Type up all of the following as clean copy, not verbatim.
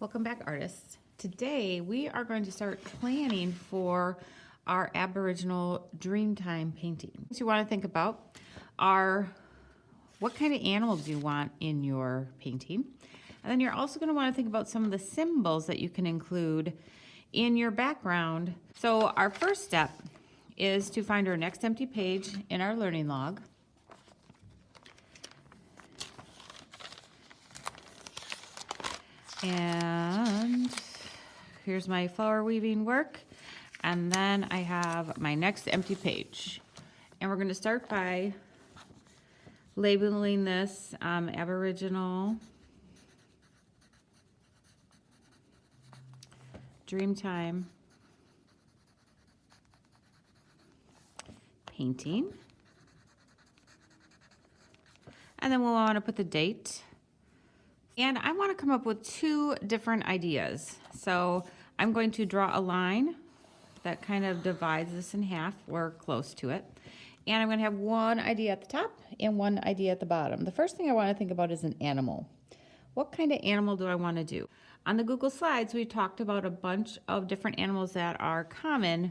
Welcome back, artists. Today we are going to start planning for our Aboriginal Dreamtime painting. What you want to think about are what kind of animals you want in your painting. And then you're also going to want to think about some of the symbols that you can include in your background. So our first step is to find our next empty page in our learning log. And here's my flower weaving work. And then I have my next empty page. And we're going to start by labeling this Aboriginal Dreamtime painting. And then we'll want to put the date. And I want to come up with two different ideas. So I'm going to draw a line that kind of divides this in half or close to it. And I'm going to have one idea at the top and one idea at the bottom. The first thing I want to think about is an animal. What kind of animal do I want to do? On the Google Slides, we talked about a bunch of different animals that are common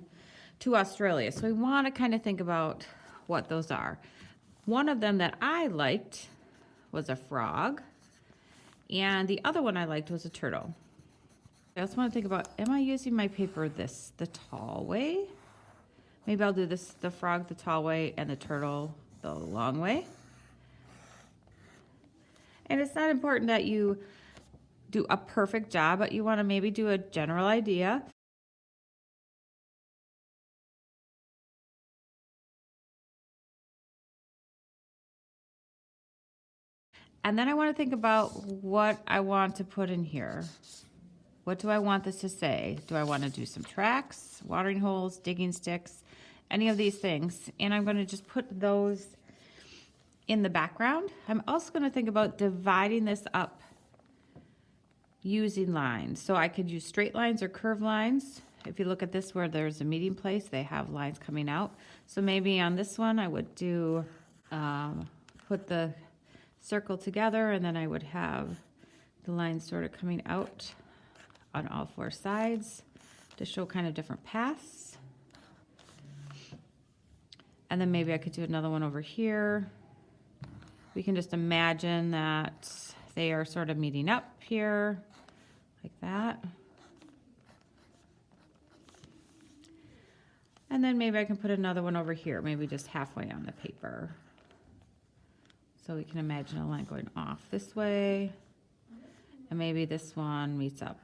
to Australia. So we want to kind of think about what those are. One of them that I liked was a frog. And the other one I liked was a turtle. I also want to think about, am I using my paper the tall way? Maybe I'll do this, the frog the tall way and the turtle the long way. And it's not important that you do a perfect job, but you want to maybe do a general idea. And then I want to think about what I want to put in here. What do I want this to say? Do I want to do some tracks, watering holes, digging sticks, any of these things? And I'm going to just put those in the background. I'm also going to think about dividing this up using lines. So I could use straight lines or curved lines. If you look at this where there's a meeting place, they have lines coming out. So maybe on this one I would do, put the circle together, and then I would have the lines sort of coming out on all four sides to show kind of different paths. And then maybe I could do another one over here. We can just imagine that they are sort of meeting up here like that. And then maybe I can put another one over here, maybe just halfway on the paper. So we can imagine a line going off this way, and maybe this one meets up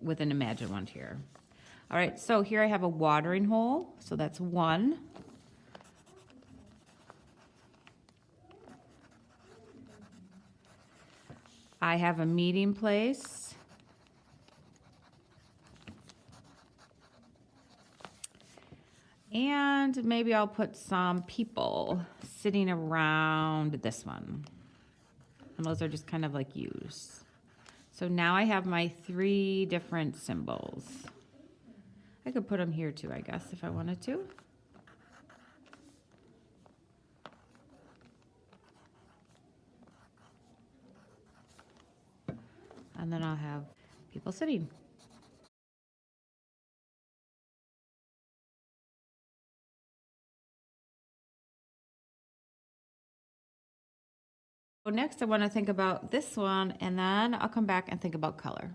with an imagined one here. All right, so here I have a watering hole, so that's one. I have a meeting place. And maybe I'll put some people sitting around this one. And those are just kind of like U's. So now I have my three different symbols. I could put them here too, I guess, if I wanted to. And then I'll have people sitting. So next I want to think about this one, and then I'll come back and think about color.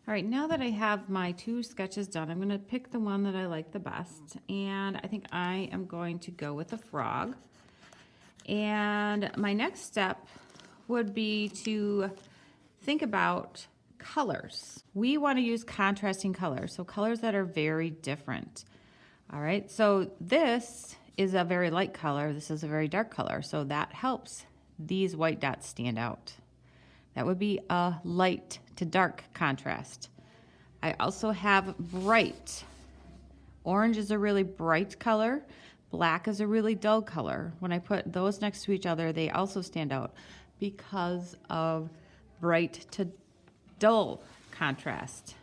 All right, now that I have my two sketches done, I'm going to pick the one that I like the best, and I think I am going to go with a frog. And my next step would be to think about colors. We want to use contrasting colors, so colors that are very different. All right, so this is a very light color, this is a very dark color, so that helps these white dots stand out. That would be a light to dark contrast. I also have bright. Orange is a really bright color. Black is a really dull color. When I put those next to each other, they also stand out because of bright to dull contrast.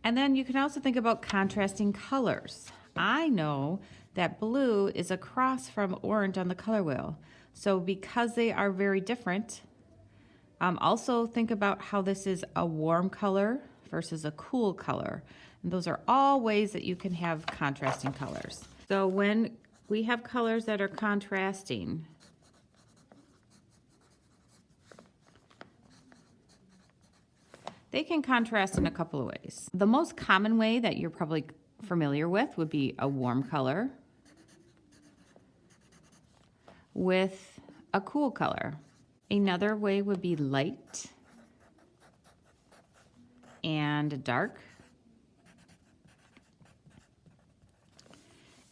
And then you can also think about contrasting colors. I know that blue is across from orange on the color wheel. So because they are very different, also think about how this is a warm color versus a cool color. And those are all ways that you can have contrasting colors. So when we have colors that are contrasting, they can contrast in a couple of ways. The most common way that you're probably familiar with would be a warm color with a cool color. Another way would be light and dark.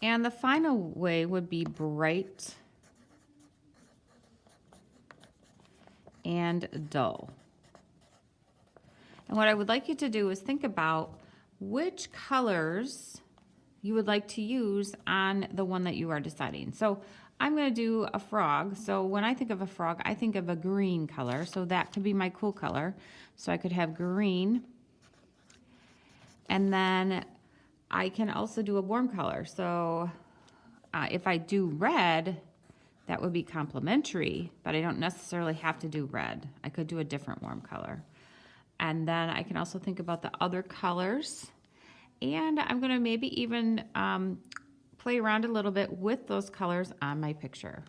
And the final way would be bright and dull. And what I would like you to do is think about which colors you would like to use on the one that you are deciding. So I'm going to do a frog. So when I think of a frog, I think of a green color. So that could be my cool color. So I could have green. And then I can also do a warm color. So if I do red, that would be complementary, but I don't necessarily have to do red. I could do a different warm color. And then I can also think about the other colors. And I'm going to maybe even play around a little bit with those colors on my picture.